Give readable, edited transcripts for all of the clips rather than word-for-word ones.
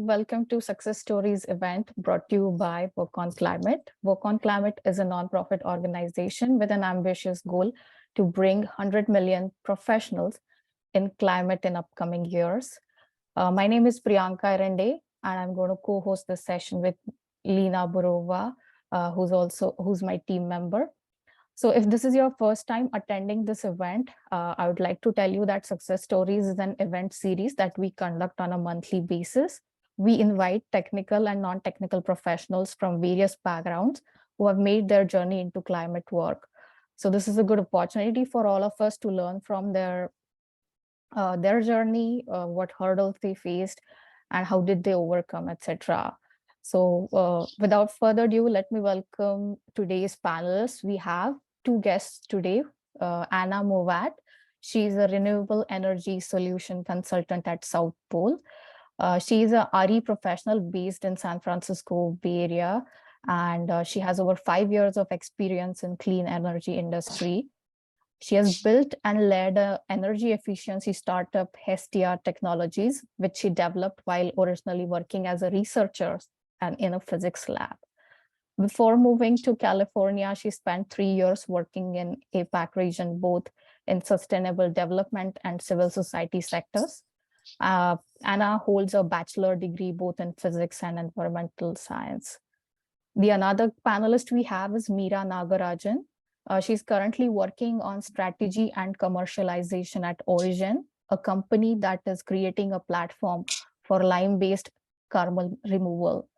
welcome to Success Stories event brought to you by Work on Climate. Work on Climate is a nonprofit organization with an ambitious goal to bring 100 million professionals in climate in upcoming years. My name is Priyanka Erende, and I'm going to co-host this session with Lena Burova, who's my team member. So if this is your first time attending this event, I would like to tell you that Success Stories is an event series that we conduct on a monthly basis. We invite technical and non-technical professionals from various backgrounds who have made their journey into climate work. So this is a good opportunity for all of us to learn from their journey, what hurdles they faced, and how did they overcome, etc. So without further ado, let me welcome today's panelists. We have two guests today, Anna Mowat. She's a renewable energy solution consultant at South Pole. She's a RE professional based in San Francisco Bay Area, and she has over 5 years of experience in clean energy industry. She has built and led an energy efficiency startup, Hestia Technologies, which she developed while originally working as a researcher and in a physics lab. Before moving to California, she spent 3 years working in APAC region, both in sustainable development and civil society sectors. Anna holds a bachelor degree both in physics and environmental science. The another panelist we have is Mira Nagarajan. She's currently working on strategy and commercialization at Origin, a company that is creating a platform for lime-based carbon removal.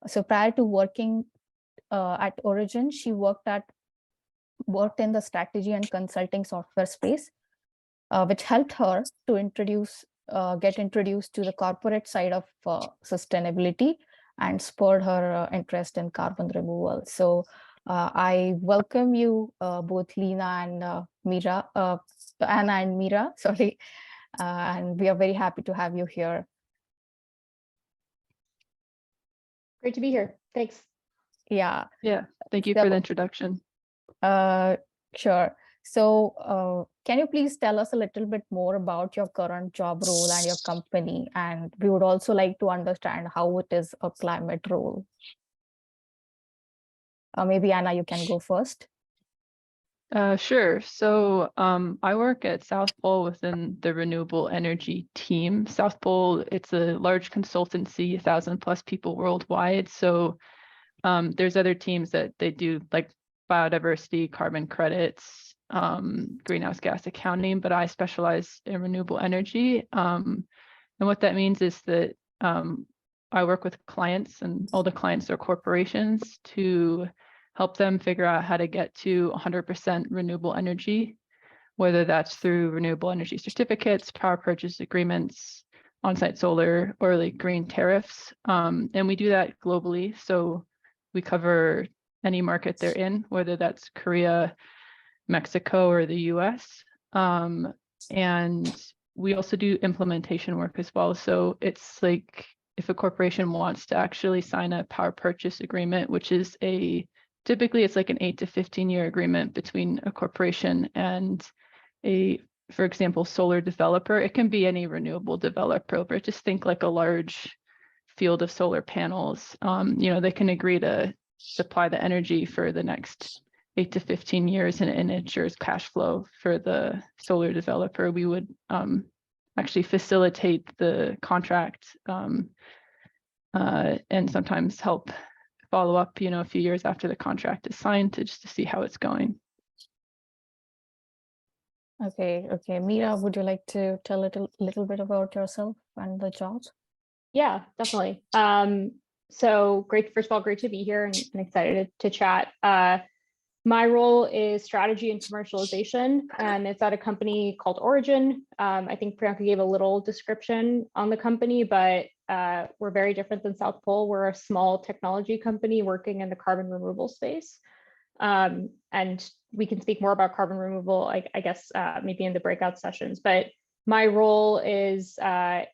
So prior to working at Origin, she worked in the strategy and consulting software space, which helped her to get introduced to the corporate side of sustainability and spurred her interest in carbon removal. So I welcome you both, Lena and Mira, Anna and Mira, sorry, and we are very happy to have you here. Great to be here. Thanks. Yeah. Thank you for the introduction. Sure. So can you please tell us a little bit more about your current job role and your company? And we would also like to understand how it is a climate role. Maybe Anna, you can go first. Sure. So I work at South Pole within the renewable energy team. South Pole, it's a large consultancy, 1,000+ people worldwide. So there's other teams that they do like biodiversity, carbon credits, greenhouse gas accounting, but I specialize in renewable energy. And what that means is that I work with clients, and all the clients are corporations, to help them figure out how to get to 100% renewable energy, whether that's through renewable energy certificates, power purchase agreements, on-site solar, or like green tariffs. And we do that globally. So we cover any market they're in, whether that's Korea, Mexico, or the US. And we also do implementation work as well. So it's like if a corporation wants to actually sign a power purchase agreement, which is typically it's like an 8 to 15 year agreement between a corporation and for example, solar developer. It can be any renewable developer, but just think like a large field of solar panels. They can agree to supply the energy for the next 8 to 15 years, and it ensures cash flow for the solar developer. We would actually facilitate the contract and sometimes help follow up, a few years after the contract is signed to see how it's going. Okay. Mira, would you like to tell a little bit about yourself and the job? Yeah, definitely. So great, first of all, great to be here and excited to chat. My role is strategy and commercialization, and it's at a company called Origin. I think Priyanka gave a little description on the company, but we're very different than South Pole. We're a small technology company working in the carbon removal space. And we can speak more about carbon removal, I guess, maybe in the breakout sessions. But my role is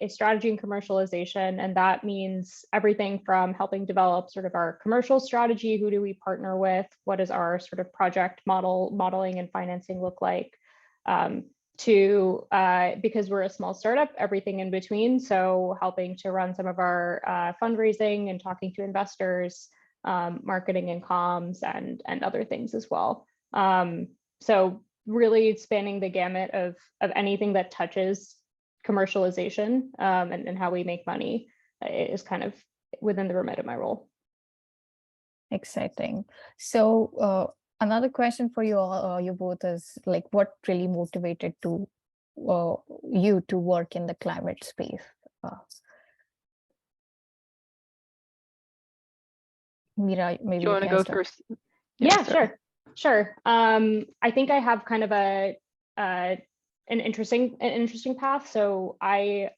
strategy and commercialization, and that means everything from helping develop sort of our commercial strategy. Who do we partner with? What does our sort of project modeling and financing look like? because we're a small startup, everything in between. So helping to run some of our fundraising and talking to investors, marketing and comms, and other things as well. So really spanning the gamut of anything that touches commercialization, and how we make money is kind of within the remit of my role. Exciting. So another question for you all, you both is like, what really motivated you to work in the climate space? Mira, maybe Do you want to go start. first? Yeah, sure. I think I have kind of an interesting path. So my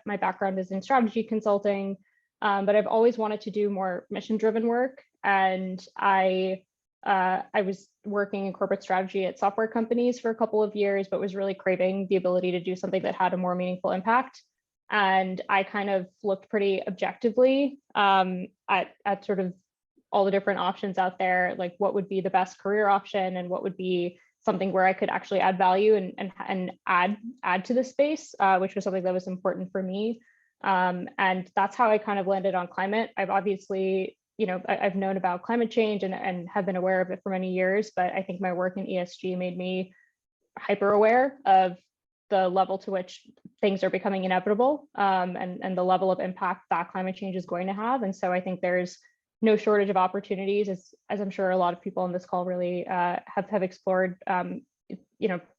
background is in strategy consulting, but I've always wanted to do more mission-driven work. And I was working in corporate strategy at software companies for a couple of years, but was really craving the ability to do something that had a more meaningful impact. And I kind of looked pretty objectively at sort of all the different options out there, like what would be the best career option and what would be something where I could actually add value and add to the space, which was something that was important for me. And that's how I kind of landed on climate. I've obviously, I've known about climate change and have been aware of it for many years, but I think my work in ESG made me hyper aware of the level to which things are becoming inevitable, and the level of impact that climate change is going to have. And so I think there's no shortage of opportunities, as I'm sure a lot of people on this call really have explored. When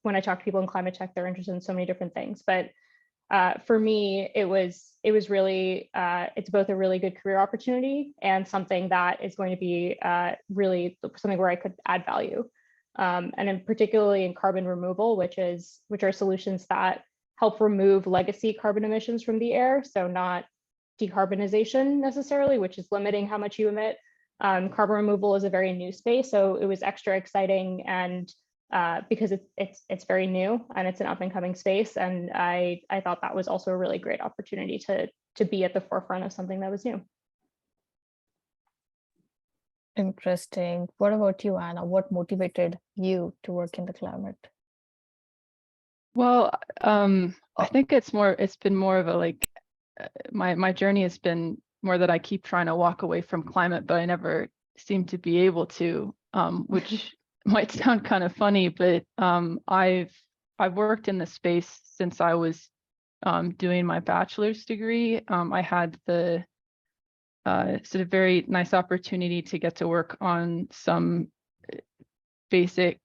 I talk to people in climate tech, they're interested in so many different things. But for me, it was really, it's both a really good career opportunity and something that is going to be really something where I could add value. And in particularly in carbon removal, which are solutions that help remove legacy carbon emissions from the air. So not decarbonization necessarily, which is limiting how much you emit. Carbon removal is a very new space, so it was extra exciting, and because it's very new and it's an up and coming space, and I thought that was also a really great opportunity to be at the forefront of something that was new. Interesting. What about you, Anna? What motivated you to work in the climate? Well, I think it's been more of a my journey has been more that I keep trying to walk away from climate, but I never seem to be able to, which might sound kind of funny, but I've worked in the space since I was doing my bachelor's degree. I had the sort of very nice opportunity to get to work on some basic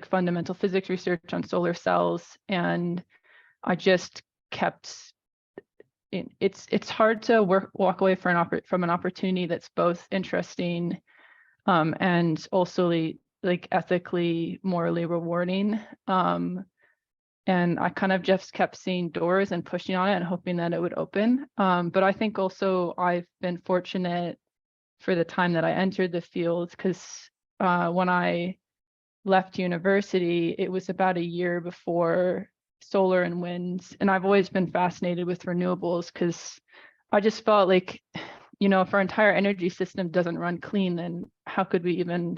fundamental physics research on solar cells, and I just kept it's hard to walk away from an opportunity that's both interesting and also ethically, morally rewarding. And I kind of just kept seeing doors and pushing on it and hoping that it would open. But I think also I've been fortunate for the time that I entered the field, because when I left university, it was about a year before solar and wind, and I've always been fascinated with renewables, because I just felt like, if our entire energy system doesn't run clean, then how could we even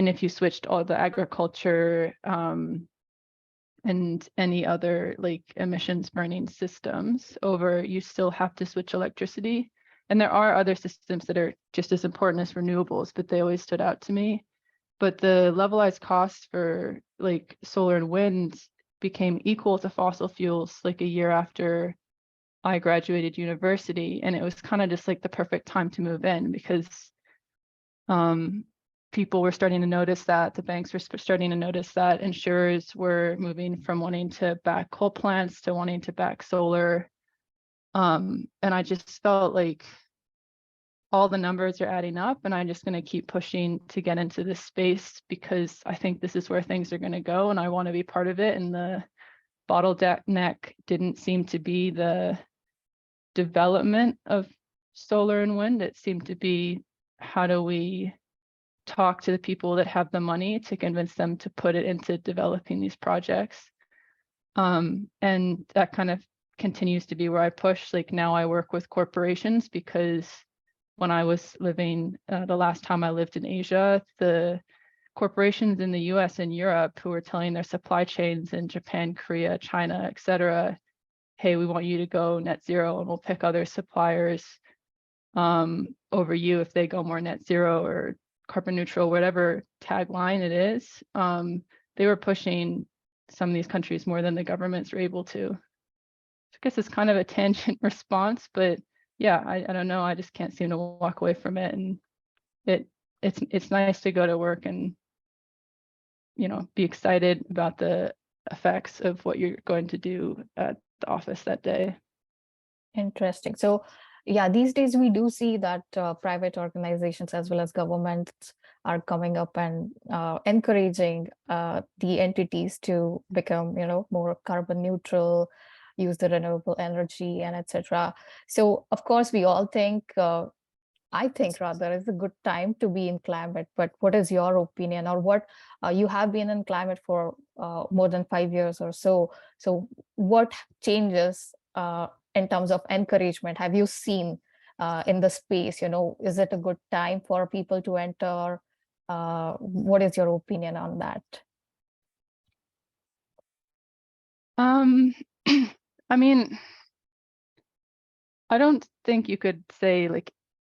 if you switched all the agriculture and any other emissions burning systems over, you still have to switch electricity. And there are other systems that are just as important as renewables, but they always stood out to me. But the levelized cost for solar and wind became equal to fossil fuels a year after I graduated university, and it was kind of just the perfect time to move in, because people were starting to notice that, the banks were starting to notice that, insurers were moving from wanting to back coal plants to wanting to back solar, and I just felt like all the numbers are adding up, and I'm just going to keep pushing to get into this space, because I think this is where things are going to go and I want to be part of it. And the bottleneck didn't seem to be the development of solar and wind. It seemed to be, how do we talk to the people that have the money to convince them to put it into developing these projects? And that kind of continues to be where I push. Now I work with corporations, because when I was living, the last time I lived in Asia, the corporations in the US and Europe who are telling their supply chains in Japan, Korea, China, et cetera, hey, we want you to go net zero and we'll pick other suppliers over you if they go more net zero or carbon neutral, whatever tagline it is. They were pushing some of these countries more than the governments were able to. I guess it's kind of a tangent response, but yeah, I don't know. I just can't seem to walk away from it. And it's nice to go to work and, you know, be excited about the effects of what you're going to do at the office that day. Interesting. So yeah, these days we do see that private organizations as well as governments are coming up and encouraging the entities to become, you know, more carbon neutral, use the renewable energy and etc. So of course we all think, I think rather it's a good time to be in climate, but what is your opinion, or what you have been in climate for more than 5 years or so. So what changes in terms of encouragement have you seen in the space? You know, is it a good time for people to enter? What is your opinion on that? I mean, I don't think you could say like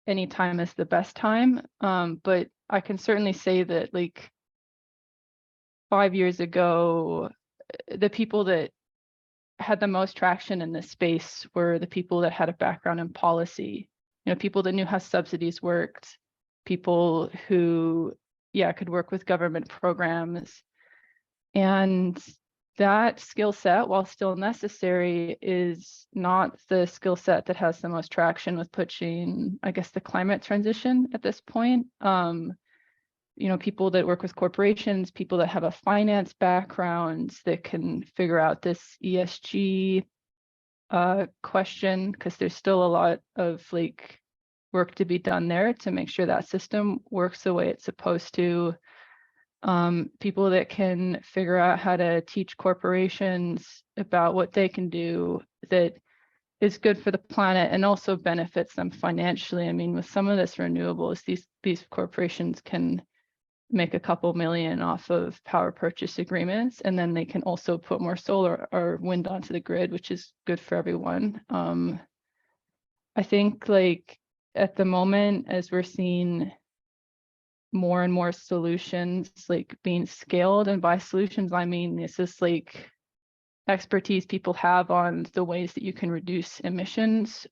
any time is the best time, but I can certainly say that like 5 years ago, the people that had the most traction in this space were the people that had a background in policy, you know, people that knew how subsidies worked, people who, yeah, could work with government programs. And that skill set, while still necessary, is not the skill set that has the most traction with pushing, I guess, the climate transition at this point. You know, people that work with corporations, people that have a finance background that can figure out this ESG question, because there's still a lot of like work to be done there to make sure that system works the way it's supposed to. People that can figure out how to teach corporations about what they can do that is good for the planet and also benefits them financially. I mean, with some of this renewables, these corporations can make a couple million off of power purchase agreements, and then they can also put more solar or wind onto the grid, which is good for everyone. I think like at the moment, as we're seeing more and more solutions like being scaled, and by solutions I mean this is like expertise people have on the ways that you can reduce emissions,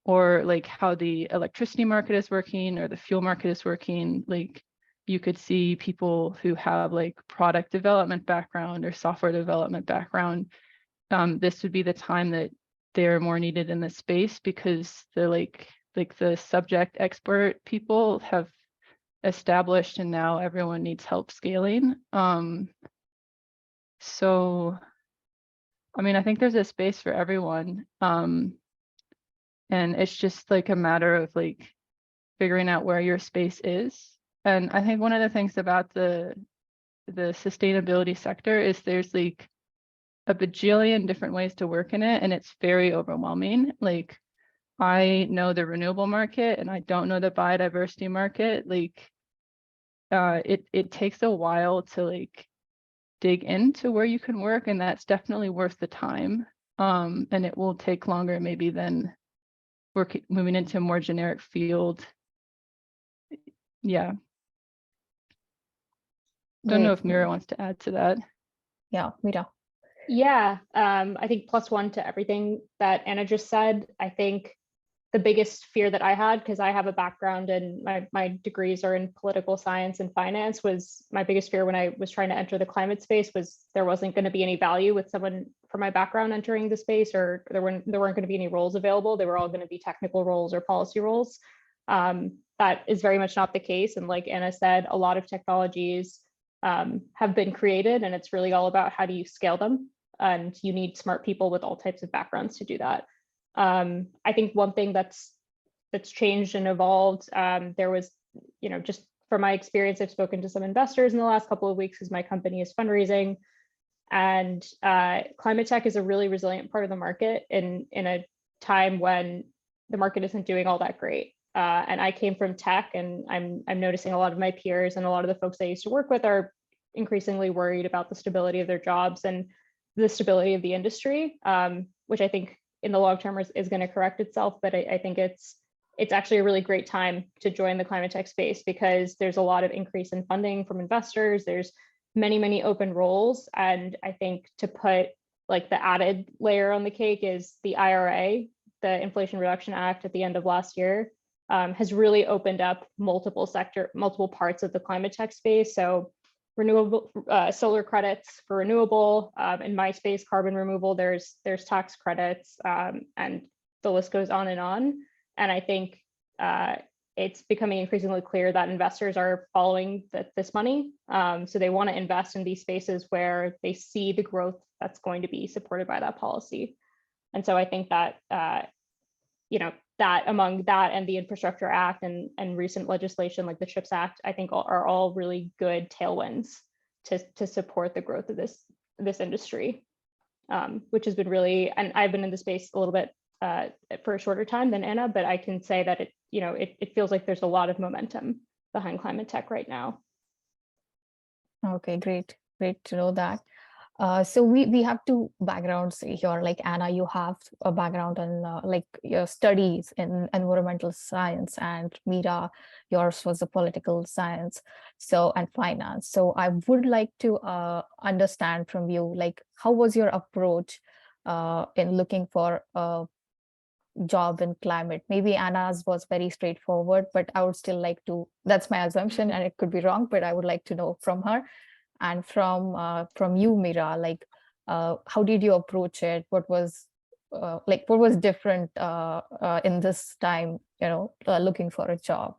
or like how the electricity market is working or the fuel market is working. Like you could see people who have like product development background or software development background. This would be the time that they're more needed in this space, because they're like the subject expert people have established and now everyone needs help scaling. So I mean, I think there's a space for everyone, and it's just like a matter of like figuring out where your space is. And I think one of the things about the sustainability sector is there's like a bajillion different ways to work in it, and it's very overwhelming. Like I know the renewable market and I don't know the biodiversity market. Like it takes a while to like dig into where you can work, and that's definitely worth the time. And it will take longer maybe than moving into a more generic field. Yeah. Don't know if Mira wants to add to that. Yeah, Mira. Yeah, I think +1 to everything that Anna just said. I think the biggest fear that I had, because I have a background and my degrees are in political science and finance, was my biggest fear when I was trying to enter the climate space was there wasn't going to be any value with someone from my background entering the space, or there weren't going to be any roles available. They were all going to be technical roles or policy roles. That is very much not the case. And like Anna said, a lot of technologies have been created, and it's really all about how do you scale them. And you need smart people with all types of backgrounds to do that. I think one thing that's changed and evolved, there was, you know, just from my experience, I've spoken to some investors in the last couple of weeks because my company is fundraising, and climate tech is a really resilient part of the market in a time when the market isn't doing all that great. And I came from tech, and I'm noticing a lot of my peers and a lot of the folks I used to work with are increasingly worried about the stability of their jobs and the stability of the industry, which I think in the long term is going to correct itself. But I think it's actually a really great time to join the climate tech space, because there's a lot of increase in funding from investors. There's many open roles. And I think to put like the added layer on the cake is the IRA, the Inflation Reduction Act at the end of last year, has really opened up multiple parts of the climate tech space. So renewable solar credits for renewable, in my space, carbon removal, there's tax credits, and the list goes on. And I think it's becoming increasingly clear that investors are following this money. So they want to invest in these spaces where they see the growth that's going to be supported by that policy. And so I think that, that among that and the Infrastructure Act and recent legislation like the CHIPS Act, I think are all really good tailwinds to support the growth of this industry, which has been really, and I've been in the space a little bit for a shorter time than Anna, but I can say that it feels like there's a lot of momentum behind climate tech right now. Okay, great to know that. So we have two backgrounds here. Like Anna, you have a background in like your studies in environmental science, and Mira, yours was a political science, and finance. So I would like to understand from you, like, how was your approach in looking for a job in climate? Maybe Anna's was very straightforward, but I would still like to, that's my assumption and it could be wrong, but I would like to know from her. And from you, Mira, like, how did you approach it? What was different in this time, looking for a job?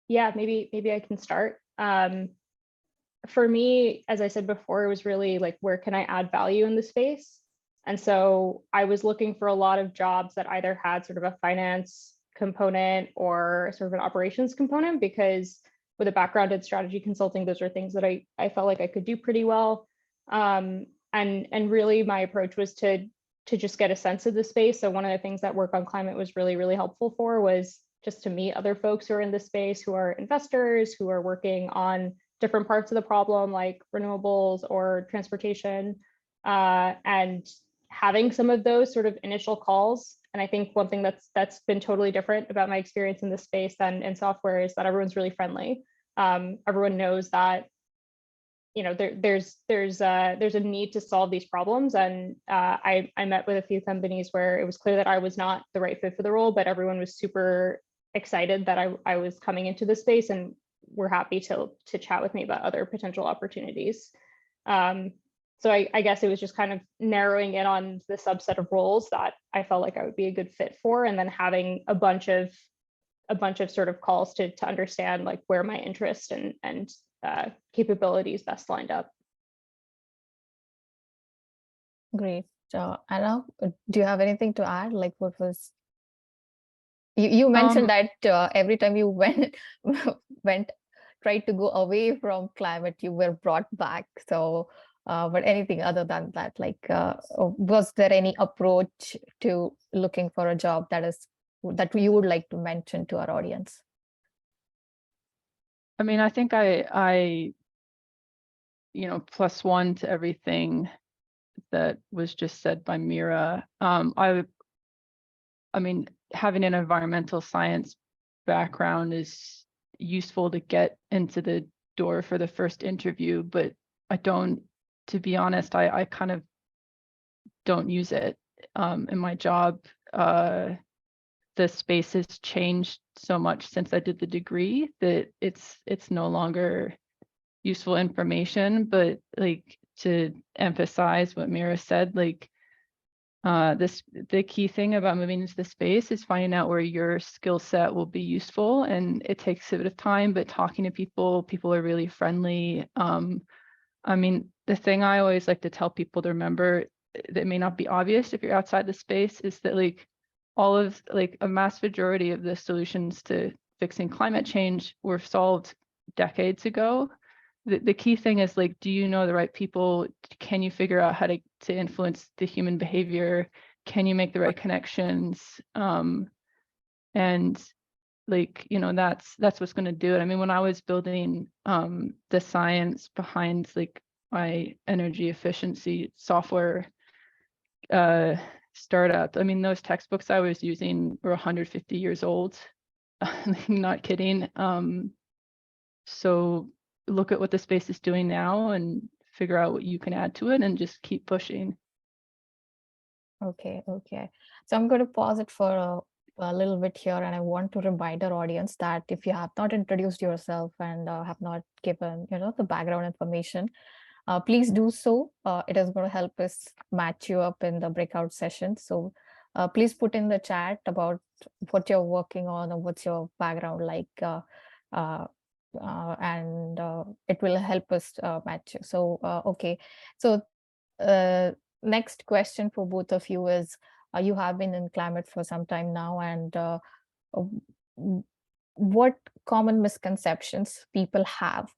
Yeah, maybe I can start. For me, as I said before, it was really like, where can I add value in the space? And so I was looking for a lot of jobs that either had sort of a finance component or sort of an operations component, because with a background in strategy consulting, those are things that I felt like I could do pretty well. And really my approach was to just get a sense of the space. So one of the things that Work on Climate was really helpful for was just to meet other folks who are in the space, who are investors, who are working on different parts of the problem, like renewables or transportation, and having some of those sort of initial calls. And I think one thing that's been totally different about my experience in this space than in software is that everyone's really friendly. Everyone knows that there's a need to solve these problems. And I met with a few companies where it was clear that I was not the right fit for the role, but everyone was super excited that I was coming into the space and were happy to chat with me about other potential opportunities. So I guess it was just kind of narrowing in on the subset of roles that I felt like I would be a good fit for, and then having a bunch of sort of calls to understand like where my interest and capabilities best lined up. Great. Anna, do you have anything to add? Like, what was you mentioned that every time you tried to go away from climate, you were brought back. So but anything other than that, like, was there any approach to looking for a job that you would like to mention to our audience? I mean, I think I plus one to everything that was just said by Mira. I mean, having an environmental science background is useful to get into the door for the first interview, but to be honest, I kind of don't use it in my job. The space has changed so much since I did the degree that it's no longer useful information. But like, to emphasize what Mira said, like, the key thing about moving into the space is finding out where your skill set will be useful, and it takes a bit of time, but talking to people are really friendly. I mean, the thing I always like to tell people to remember that may not be obvious if you're outside the space is that like a mass majority of the solutions to fixing climate change were solved decades ago. The key thing is like, do you know the right people? Can you figure out how to influence the human behavior? Can you make the right connections? And like, that's what's going to do it. I mean, when I was building the science behind like my energy efficiency software startup, I mean, those textbooks I was using were 150 years old. Not kidding. So look at what the space is doing now and figure out what you can add to it and just keep pushing. Okay. So I'm going to pause it for a little bit here, and I want to remind our audience that if you have not introduced yourself and have not given, the background information, please do so. It is going to help us match you up in the breakout session. So please put in the chat about what you're working on or what's your background like, and it will help us match you. So, okay. So next question for both of you is, you have been in climate for some time now, and what common misconceptions people have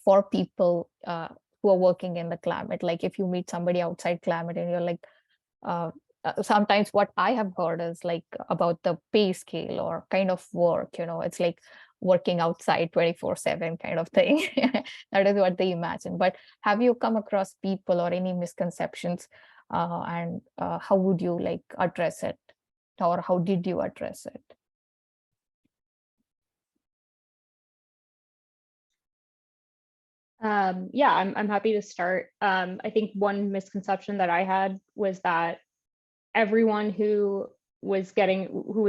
for people who are working in the climate? Like if you meet somebody outside climate and you're like, sometimes what I have heard is like about the pay scale or kind of work, it's like working outside 24/7 kind of thing. That is what they imagine. But have you come across people or any misconceptions, and how would you like address it, or how did you address it? Yeah, I'm happy to start. I think one misconception that I had was that everyone who was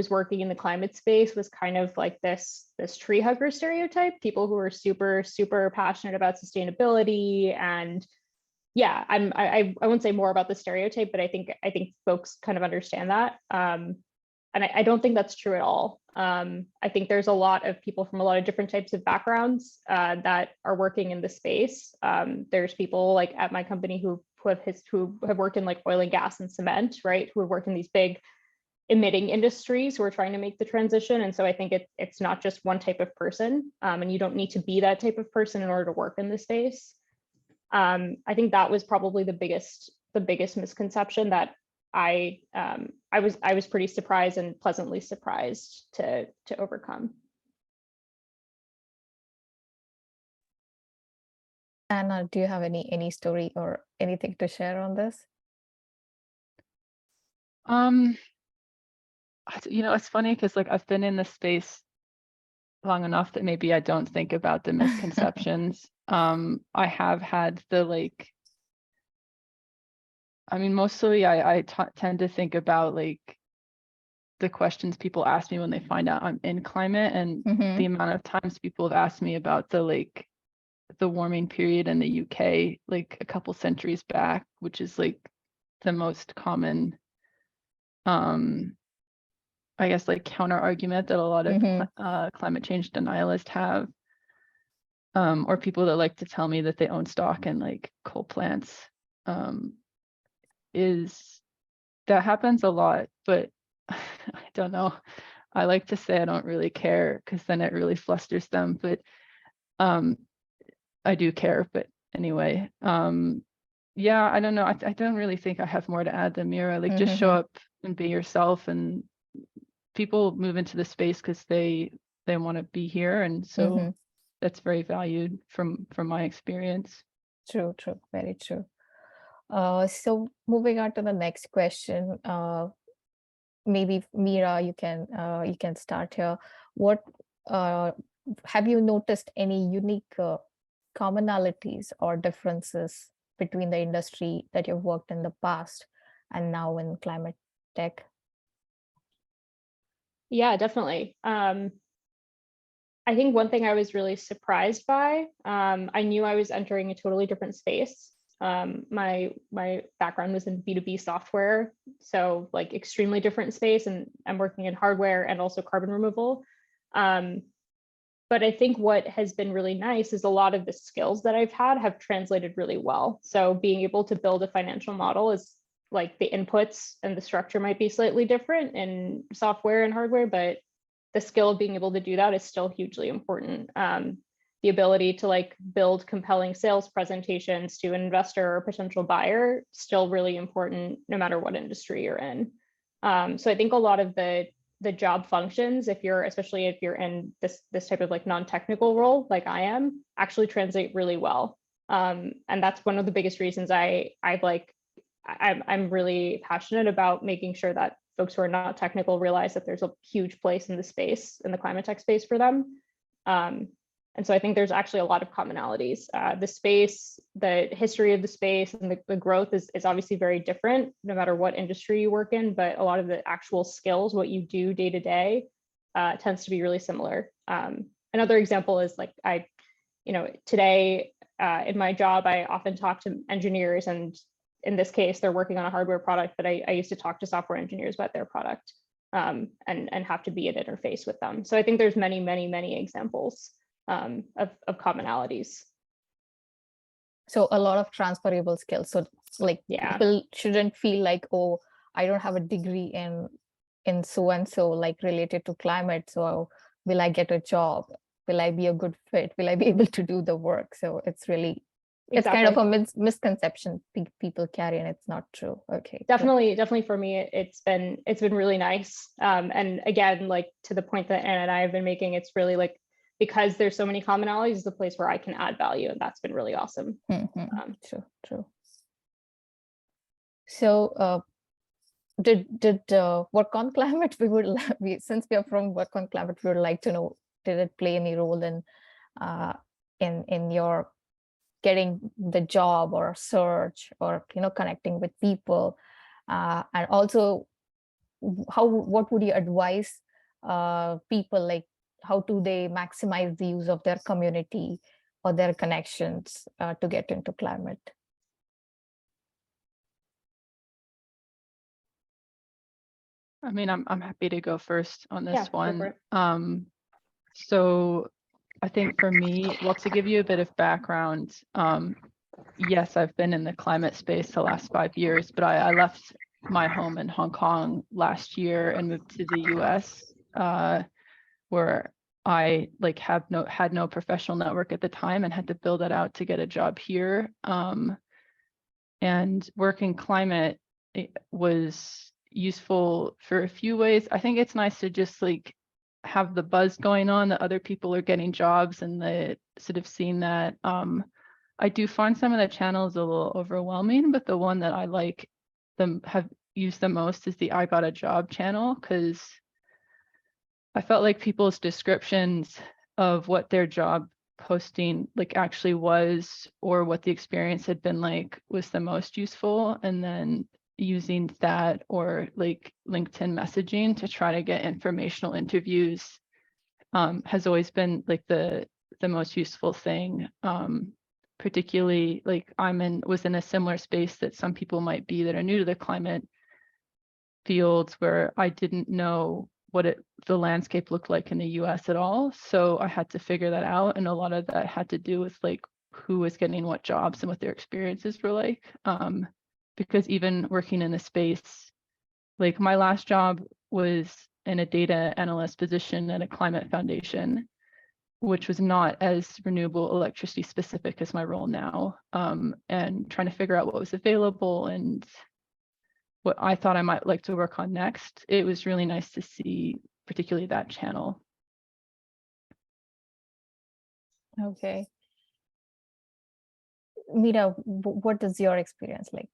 working in the climate space was kind of like this tree hugger stereotype, people who are super passionate about sustainability. And yeah, I won't say more about the stereotype, but I think folks kind of understand that. And I don't think that's true at all. I think there's a lot of people from a lot of different types of backgrounds that are working in the space. There's people like at my company who have worked in like oil and gas and cement, right? Who have worked in these big emitting industries who are trying to make the transition. And so I think it's not just one type of person, and you don't need to be that type of person in order to work in the space. I think that was probably the biggest misconception that I was pretty surprised and pleasantly surprised to overcome. Anna, do you have any story or anything to share on this? It's funny because like I've been in this space long enough that maybe I don't think about the misconceptions. I have had mostly I tend to think about like the questions people ask me when they find out I'm in climate, and the amount of times people have asked me about the warming period in the UK like a couple centuries back, which is like the most common I guess like counter argument that a lot of climate change denialists have, or people that like to tell me that they own stock in like coal plants. Is that happens a lot, but I don't know. I like to say I don't really care because then it really flusters them, but I do care. But anyway, yeah, I don't know. I don't really think I have more to add than Mira. Like just show up and be yourself, and people move into the space because they want to be here, and so that's very valued from my experience. True, very true. So moving on to the next question, maybe Mira, you can start here. What have you noticed any unique commonalities or differences between the industry that you've worked in the past and now in climate tech? Yeah, definitely. I think one thing I was really surprised by, I knew I was entering a totally different space. My background was in B2B software, so like extremely different space, and I'm working in hardware and also carbon removal. But I think what has been really nice is a lot of the skills that I've had have translated really well. So being able to build a financial model is like the inputs and the structure might be slightly different in software and hardware, but the skill of being able to do that is still hugely important. The ability to like build compelling sales presentations to an investor or potential buyer, still really important no matter what industry you're in. So I think a lot of the the job functions, especially if you're in this type of like non-technical role, like I am, actually translate really well. And that's one of the biggest reasons I'm really passionate about making sure that folks who are not technical realize that there's a huge place in the space, in the climate tech space for them. And so I think there's actually a lot of commonalities. The space, the history of the space, and the growth is obviously very different no matter what industry you work in, but a lot of the actual skills, what you do day to day, tends to be really similar. Another example is like today in my job, I often talk to engineers, and in this case, they're working on a hardware product, but I used to talk to software engineers about their product and have to be an interface with them. So I think there's many, many, many examples of commonalities. So a lot of transferable skills. So like people shouldn't feel like, oh, I don't have a degree in so and so, like related to climate. So will I get a job? Will I be a good fit? Will I be able to do the work? So it's really, it's kind of a misconception people carry, and it's not true. Okay. Definitely for me, it's been really nice. And again, like to the point that Anna and I have been making, it's really like, because there's so many commonalities, it's a place where I can add value, and that's been really awesome. True. So did work on climate, since we are from work on climate, we would like to know, did it play any role in your getting the job or search, or connecting with people, and also what would you advise people, like how do they maximize the use of their community or their connections to get into climate? I mean, I'm happy to go first on this one. So I think for me, well, to give you a bit of background, yes, I've been in the climate space the last 5 years, but I left my home in Hong Kong last year and moved to the US, where I had no professional network at the time and had to build that out to get a job here. And working climate, it was useful for a few ways. I think it's nice to just have the buzz going on that other people are getting jobs, and the sort of seeing that. I do find some of the channels a little overwhelming, but the one that I have used the most is the I Got a Job channel, because I felt like people's descriptions of what their job posting actually was, or what the experience had been like, was the most useful. And then using that or LinkedIn messaging to try to get informational interviews has always been the most useful thing. Particularly was in a similar space that some people might be that are new to the climate fields, where I didn't know what the landscape looked like in the US at all. So I had to figure that out. And a lot of that had to do with who was getting what jobs and what their experiences were like. Because even working in the space, my last job was in a data analyst position at a climate foundation, which was not as renewable electricity specific as my role now. And trying to figure out what was available and what I thought I might like to work on next, it was really nice to see particularly that channel. Okay. Mira, what is your experience like?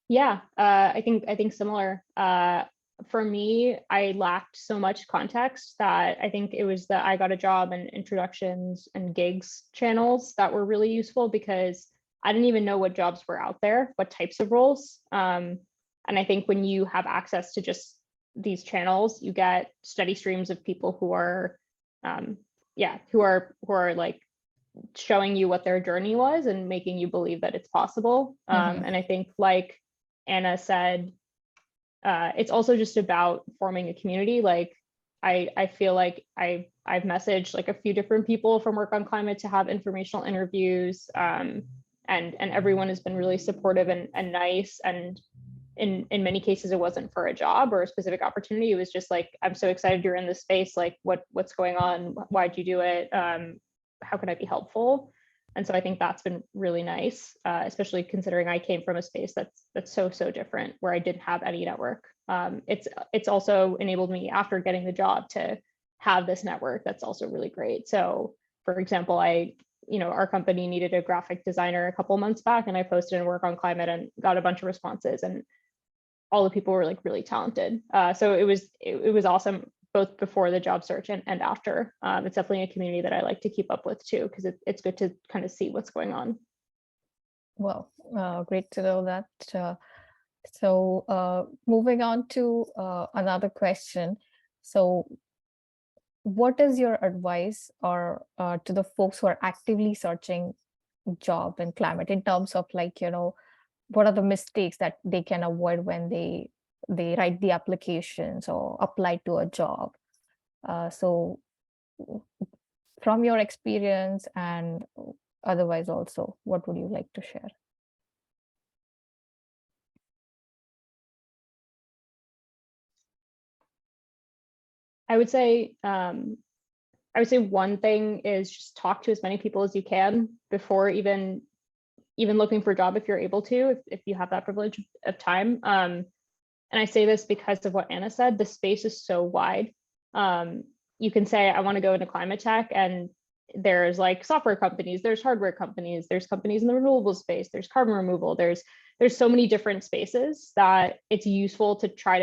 Yeah, I think similar. For me, I lacked so much context that I think it was the I Got a Job and introductions and gigs channels that were really useful, because I didn't even know what jobs were out there, what types of roles. And I think when you have access to just these channels, you get steady streams of people who are showing you what their journey was and making you believe that it's possible. And I think, like Anna said, it's also just about forming a community. I feel like I've messaged a few different people from Work on Climate to have informational interviews, and everyone has been really supportive and nice. And in many cases, it wasn't for a job or a specific opportunity. It was just I'm so excited you're in this space. What's going on? Why'd you do it? How can I be helpful? And so I think that's been really nice, especially considering I came from a space that's so different, where I didn't have any network. It's also enabled me, after getting the job, to have this network that's also really great. So for example, our company needed a graphic designer a couple months back, and I posted in Work on Climate and got a bunch of responses, and all the people were like really talented. So it was awesome, both before the job search and after. It's definitely a community that I like to keep up with too, because it's good to kind of see what's going on. Well, great to know that. So moving on to another question. So what is your advice or to the folks who are actively searching job in climate, in terms of like, what are the mistakes that they can avoid when they write the applications or apply to a job? So from your experience and otherwise also, what would you like to share? I would say one thing is just talk to as many people as you can before even looking for a job, if you're able to, if you have that privilege of time. And I say this because of what Anna said, the space is so wide. You can say, I want to go into climate tech, and there's like software companies, there's hardware companies, there's companies in the renewable space, there's carbon removal, there's so many different spaces that it's useful to try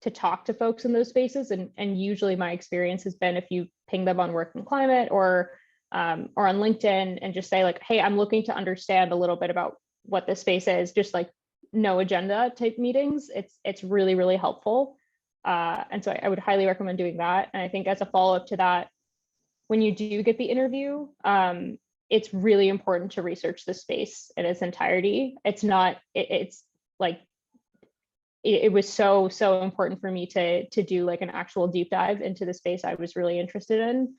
to talk to folks in those spaces. And usually my experience has been, if you ping them on Work and Climate or on LinkedIn and just say like, hey, I'm looking to understand a little bit about what this space is, just like no agenda type meetings, it's really, really helpful. And so I would highly recommend doing that. And I think as a follow-up to that, when you do get the interview, it's really important to research the space in its entirety. It's like, it was so important for me to do like an actual deep dive into the space I was really interested in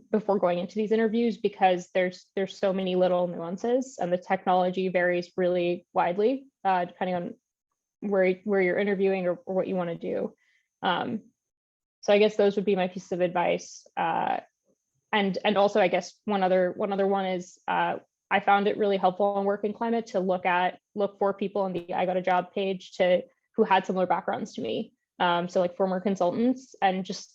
before going into these interviews, because there's so many little nuances, and the technology varies really widely depending on where you're interviewing or what you want to do. So I guess those would be my pieces of advice. And also, I guess one other one is I found it really helpful on Work and Climate to look for people on the I Got a Job page who had similar backgrounds to me. So like former consultants, and just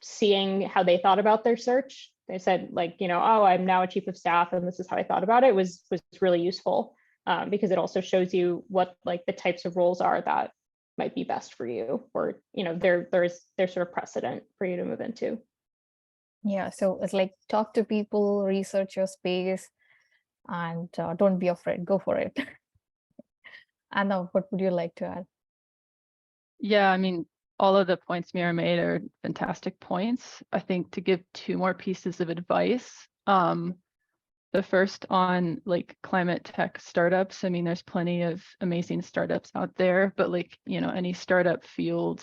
seeing how they thought about their search. They said like, oh, I'm now a chief of staff and this is how I thought about it, was really useful, because it also shows you what like the types of roles are that might be best for you, or there's sort of precedent for you to move into. Yeah, so it's like talk to people, research your space, and don't be afraid, go for it. Anna, what would you like to add? Yeah, I mean, all of the points Mira made are fantastic points. I think to give two more pieces of advice. The first on like climate tech startups. I mean, there's plenty of amazing startups out there, but like, any startup field,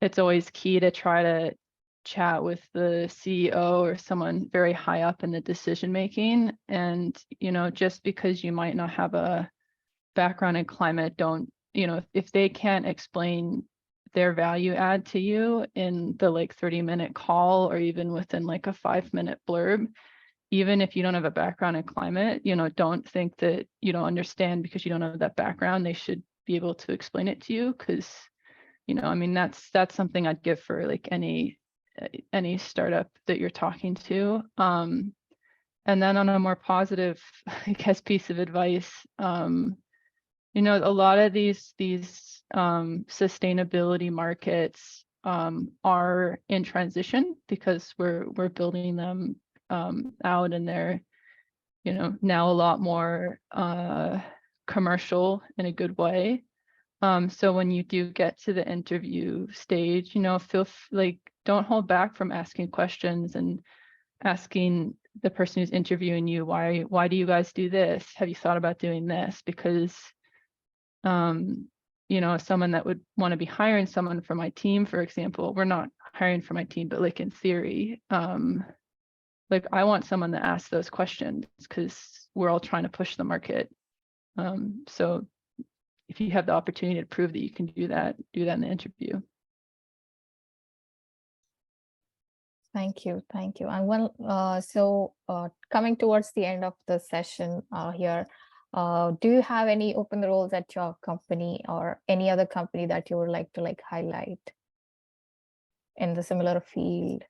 it's always key to try to chat with the CEO or someone very high up in the decision making. And, just because you might not have a background in climate, don't, if they can't explain their value add to you in the like 30-minute call, or even within like a 5-minute blurb, even if you don't have a background in climate, don't think that you don't understand because you don't have that background. They should be able to explain it to you, because, I mean, that's something I'd give for like any startup that you're talking to. And then on a more positive, I guess, piece of advice, a lot of these sustainability markets are in transition, because we're building them out, and they're now a lot more commercial in a good way. So when you do get to the interview stage, feel like don't hold back from asking questions and asking the person who's interviewing you, why do you guys do this? Have you thought about doing this? Because someone that would want to be hiring someone for my team, for example, we're not hiring for my team, but like in theory, like I want someone to ask those questions, because we're all trying to push the market. So if you have the opportunity to prove that you can do that in the interview. Thank you. Thank you. And coming towards the end of the session here, do you have any open roles at your company or any other company that you would like to highlight in the similar field?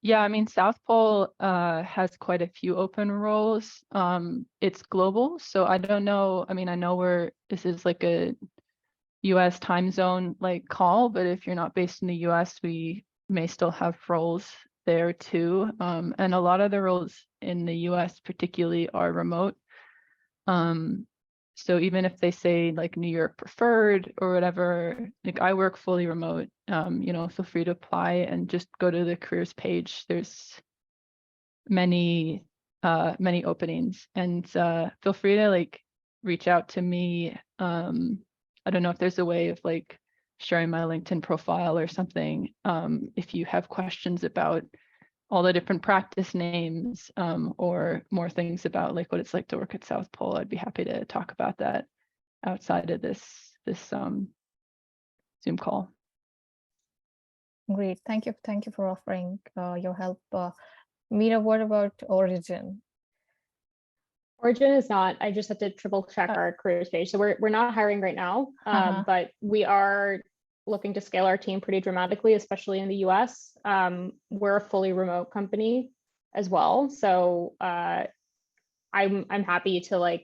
Yeah, I mean, South Pole has quite a few open roles. It's global, so I don't know. I mean, I know this is like a US time zone call, but if you're not based in the US, we may still have roles there too. And a lot of the roles in the US particularly are remote. So even if they say New York preferred or whatever, I work fully remote, feel free to apply and just go to the careers page. There's many openings, and feel free to reach out to me. I don't know if there's a way of sharing my LinkedIn profile or something. If you have questions about all the different practice names, or more things about what it's like to work at South Pole, I'd be happy to talk about that outside of this Zoom call. Great. Thank you. Thank you for offering your help. Mira, what about Origin? Origin is not. I just have to triple check our careers page. So we're not hiring right now, but we are looking to scale our team pretty dramatically, especially in the US. We're a fully remote company as well, so I'm happy to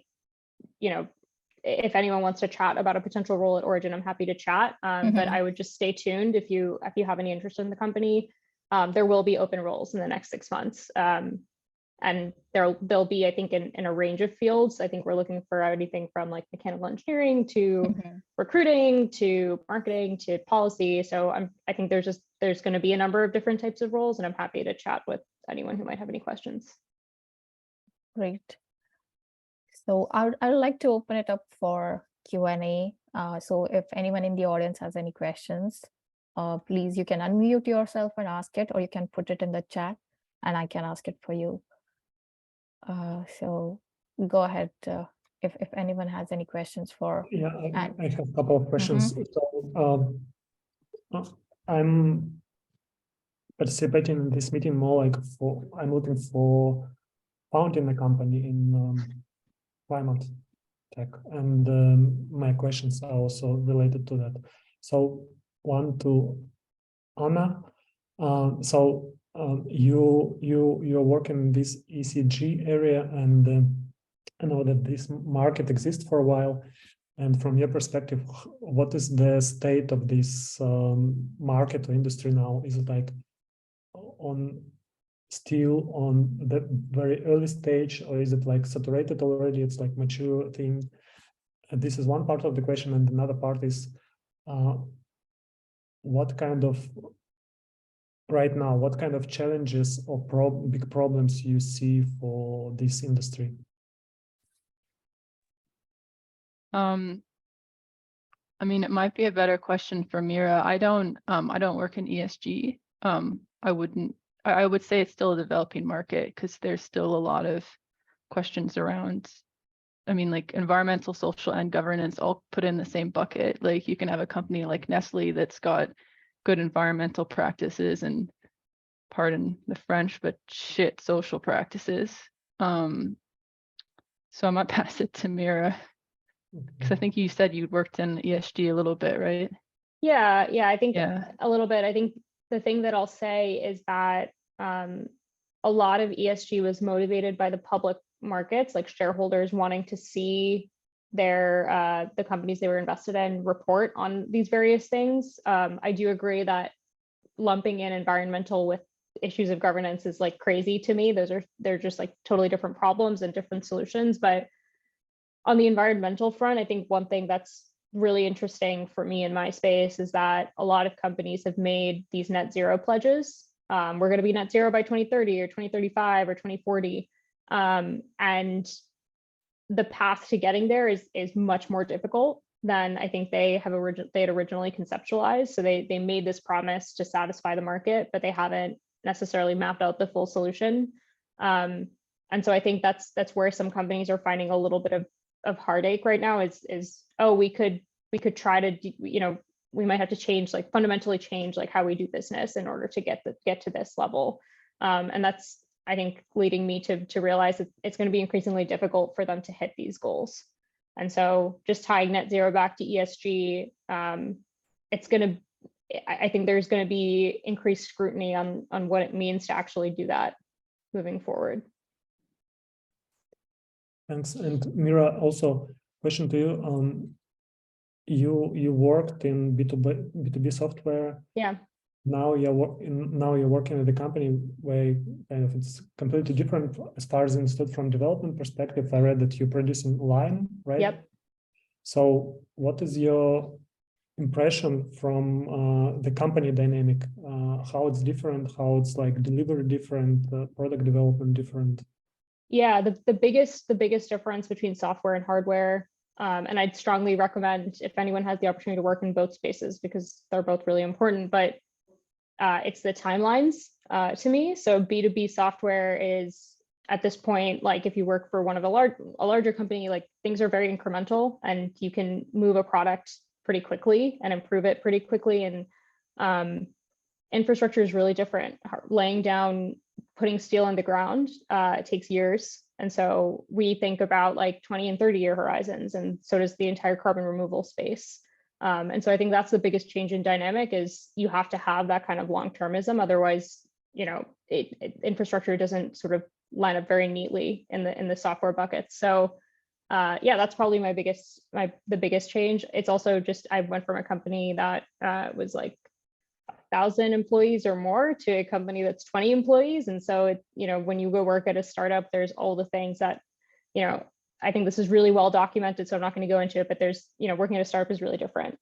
if anyone wants to chat about a potential role at Origin, I'm happy to chat. But I would just stay tuned if you have any interest in the company. There will be open roles in the next 6 months. And they'll be, I think, in a range of fields. I think we're looking for anything from mechanical engineering to recruiting to marketing to policy. So I think there's going to be a number of different types of roles, and I'm happy to chat with anyone who might have any questions. Great. So I would like to open it up for Q&A. So if anyone in the audience has any questions, please, you can unmute yourself and ask it, or you can put it in the chat and I can ask it for you. So go ahead if anyone has any questions for. Yeah, I have a couple of questions. So I'm participating in this meeting more I'm looking for founding a company in climate tech, and my questions are also related to that. So one to Anna. You're working in this ECG area, and I know that this market exists for a while. And from your perspective, what is the state of this market or industry now? Is it still on the very early stage, or is it saturated already? It's mature thing. And this is one part of the question, and another part is what kind of challenges or big problems you see for this industry? I mean, it might be a better question for Mira. I don't work in ESG. I would say it's still a developing market because there's still a lot of questions around, I mean, environmental, social, and governance all put in the same bucket. You can have a company like Nestle that's got good environmental practices and, pardon the French, but shit social practices. So I might pass it to Mira, because I think you said you worked in ESG a little bit, right? Yeah, I think a little bit. I think the thing that I'll say is that a lot of ESG was motivated by the public markets, like shareholders wanting to see the companies they were invested in report on these various things. I do agree that lumping in environmental with issues of governance is crazy to me. They're just totally different problems and different solutions. But on the environmental front, I think one thing that's really interesting for me in my space is that a lot of companies have made these net zero pledges. We're going to be net zero by 2030 or 2035 or 2040. And the path to getting there is much more difficult than I think they had originally conceptualized. So they made this promise to satisfy the market, but they haven't necessarily mapped out the full solution. And so I think that's where some companies are finding a little bit of heartache right now is we could try to we might have to change, like fundamentally change like how we do business in order to get to this level. And that's, I think, leading me to realize that it's going to be increasingly difficult for them to hit these goals. And so just tying net zero back to ESG, it's going to, I think there's going to be increased scrutiny on what it means to actually do that moving forward. Thanks. And Mira, also question to you. You worked in B2B software. Yeah. Now you're working at a company where kind of it's completely different as far as understood from development perspective. I read that you're producing line, right? Yep. So what is your impression from the company dynamic? How it's different? How it's like delivery different? Product development different? Yeah, the biggest difference between software and hardware, and I'd strongly recommend if anyone has the opportunity to work in both spaces because they're both really important, but it's the timelines to me. So B2B software is at this point, like if you work for one of a larger company, like things are very incremental and you can move a product pretty quickly and improve it pretty quickly. And infrastructure is really different. Laying down, putting steel in the ground, it takes years. And so we think about like 20 and 30 year horizons, and so does the entire carbon removal space. And so I think that's the biggest change in dynamic is you have to have that kind of long-termism. Otherwise, you know, infrastructure doesn't sort of line up very neatly in the software buckets. So yeah, that's probably the biggest change. It's also just, I went from a company that was like 1,000 employees or more to a company that's 20 employees. And so it, you know, when you go work at a startup, there's all the things that, you know, I think this is really well documented, so I'm not going to go into it, but there's, you know, working at a startup is really different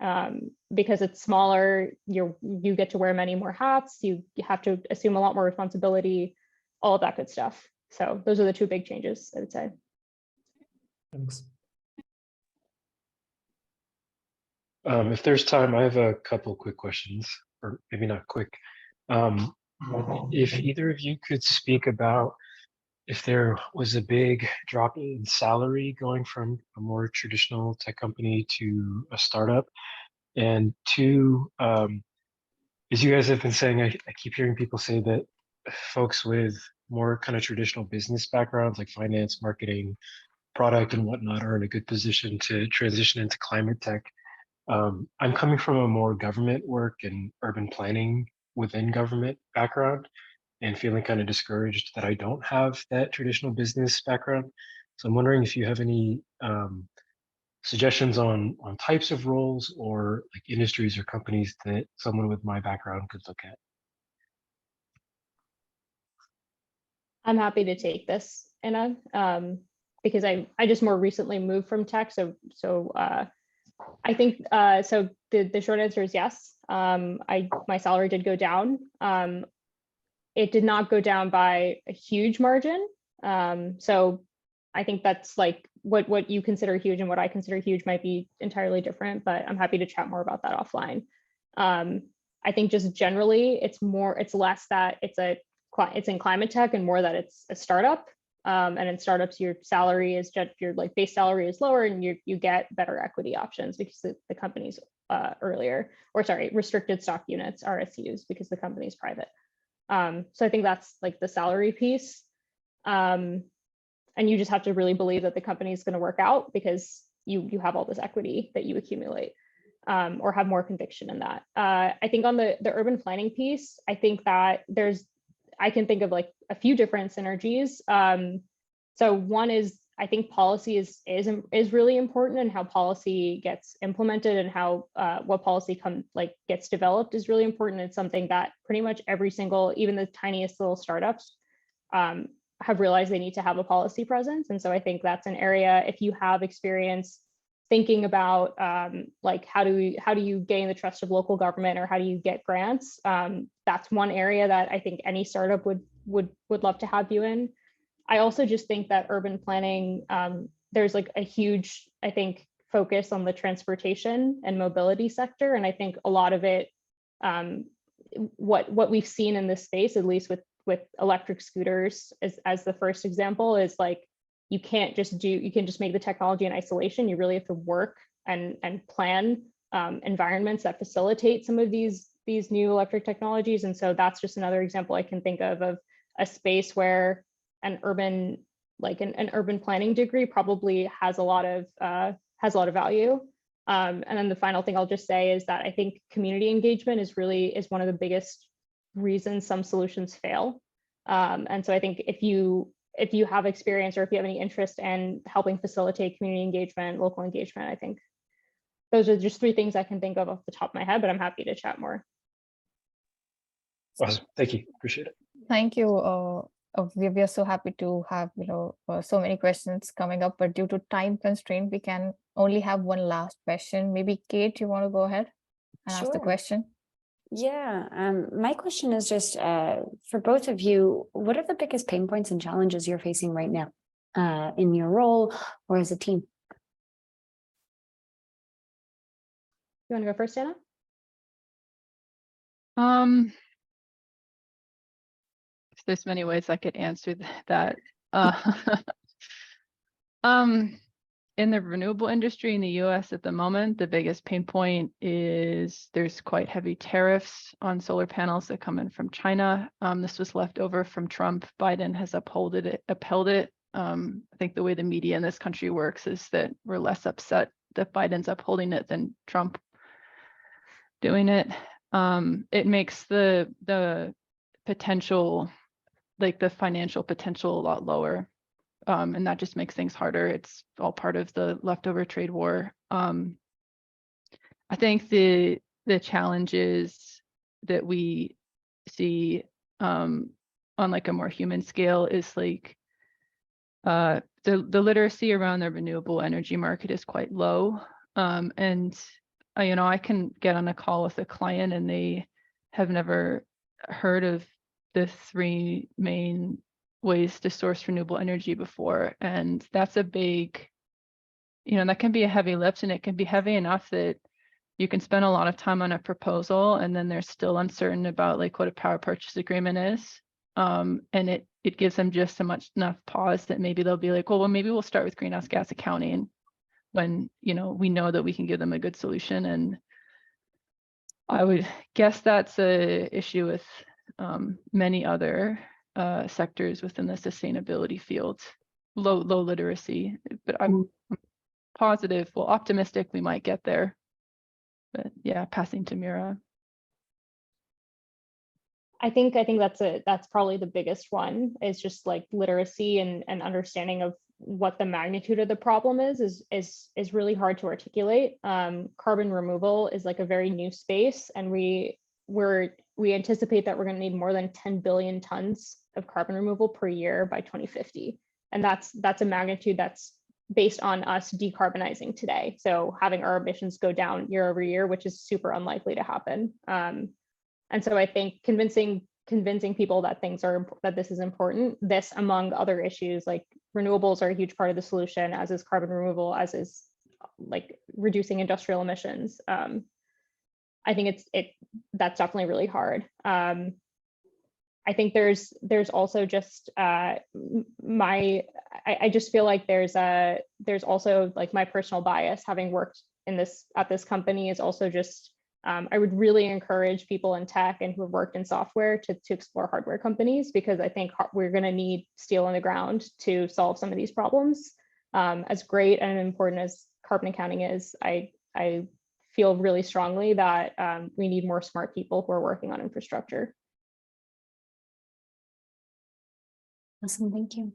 because it's smaller. You get to wear many more hats. You have to assume a lot more responsibility, all of that good stuff. So those are the two big changes, I would say. Thanks. If there's time, I have a couple quick questions, or maybe not quick. If either of you could speak about if there was a big drop in salary going from a more traditional tech company to a startup, and two, as you guys have been saying, I keep hearing people say that folks with more kind of traditional business backgrounds like finance, marketing, product and whatnot are in a good position to transition into climate tech. I'm coming from a more government work and urban planning within government background and feeling kind of discouraged that I don't have that traditional business background. So I'm wondering if you have any suggestions on types of roles or like industries or companies that someone with my background could look at. I'm happy to take this, Anna, because I just more recently moved from tech. So I think so the short answer is yes. My salary did go down. It did not go down by a huge margin. So I think that's like what you consider huge and what I consider huge might be entirely different, but I'm happy to chat more about that offline. I think just generally it's less that it's in climate tech and more that it's a startup. And in startups, your salary is just your like base salary is lower and you get better equity options because the company's restricted stock units, RSUs, because the company's private. So I think that's like the salary piece. And you just have to really believe that the company is going to work out because you have all this equity that you accumulate, or have more conviction in that. I think on the urban planning piece, I think that I can think of like a few different synergies. So one is, I think policy is really important, and how policy gets implemented and how what policy gets developed is really important. It's something that pretty much every single, even the tiniest little startups, have realized they need to have a policy presence. And so I think that's an area, if you have experience thinking about like how do you gain the trust of local government, or how do you get grants, that's one area that I think any startup would love to have you in. I also just think that urban planning, there's like a huge, I think, focus on the transportation and mobility sector. And I think a lot of it, what we've seen in this space, at least with electric scooters as the first example, is like, you can just make the technology in isolation. You really have to work and plan environments that facilitate some of these new electric technologies. And so that's just another example I can think of a space where an urban planning degree probably has a lot of value. And then the final thing I'll just say is that I think community engagement is one of the biggest reasons some solutions fail. And so I think if you have experience or if you have any interest in helping facilitate community engagement, local engagement, I think those are just 3 things I can think of off the top of my head, but I'm happy to chat more. Awesome. Thank you. Appreciate it. Thank you. We are so happy to have so many questions coming up, but due to time constraint, we can only have one last question. Maybe Kate, you want to go ahead and ask the question? Yeah, my question is just for both of you, what are the biggest pain points and challenges you're facing right now in your role or as a team? You want to go first, Anna? There's many ways I could answer that. In the renewable industry in the US at the moment, the biggest pain point is there's quite heavy tariffs on solar panels that come in from China. This was left over from Trump. Biden has upheld it. I think the way the media in this country works is that we're less upset that Biden's upholding it than Trump doing it. It makes the potential, like the financial potential, a lot lower. And that just makes things harder. It's all part of the leftover trade war. I think the challenges that we see on like a more human scale is like the literacy around the renewable energy market is quite low. And I can get on a call with a client and they have never heard of the 3 main ways to source renewable energy before. And that's a big, that can be a heavy lift, and it can be heavy enough that you can spend a lot of time on a proposal and then they're still uncertain about like what a power purchase agreement is. And it gives them just enough pause that maybe they'll be like, well, maybe we'll start with greenhouse gas accounting when, we know that we can give them a good solution. And I would guess that's a issue with many other sectors within the sustainability field, low literacy, but I'm positive, optimistic we might get there. But yeah, passing to Mira. I think that's probably the biggest one, is just like literacy and understanding of what the magnitude of the problem is really hard to articulate. Carbon removal is like a very new space, and we anticipate that we're going to need more than 10 billion tons of carbon removal per year by 2050. And that's a magnitude that's based on us decarbonizing today. So having our emissions go down year over year, which is super unlikely to happen. And so I think convincing people that that this is important, this among other issues, like renewables are a huge part of the solution, as is carbon removal, as is like reducing industrial emissions. I think that's definitely really hard. I think there's also just I just feel like there's also like my personal bias, having worked at this company, is also just I would really encourage people in tech and who have worked in software to explore hardware companies, because I think we're going to need steel on the ground to solve some of these problems. As great and important as carbon accounting is, I feel really strongly that we need more smart people who are working on infrastructure. Awesome, thank you.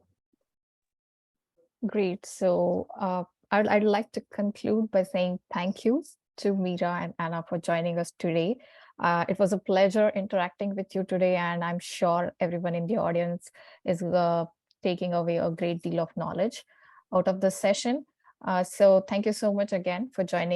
Great. So I'd like to conclude by saying thank you to Mira and Anna for joining us today. It was a pleasure interacting with you today, and I'm sure everyone in the audience is taking away a great deal of knowledge out of this session. So thank you so much again for joining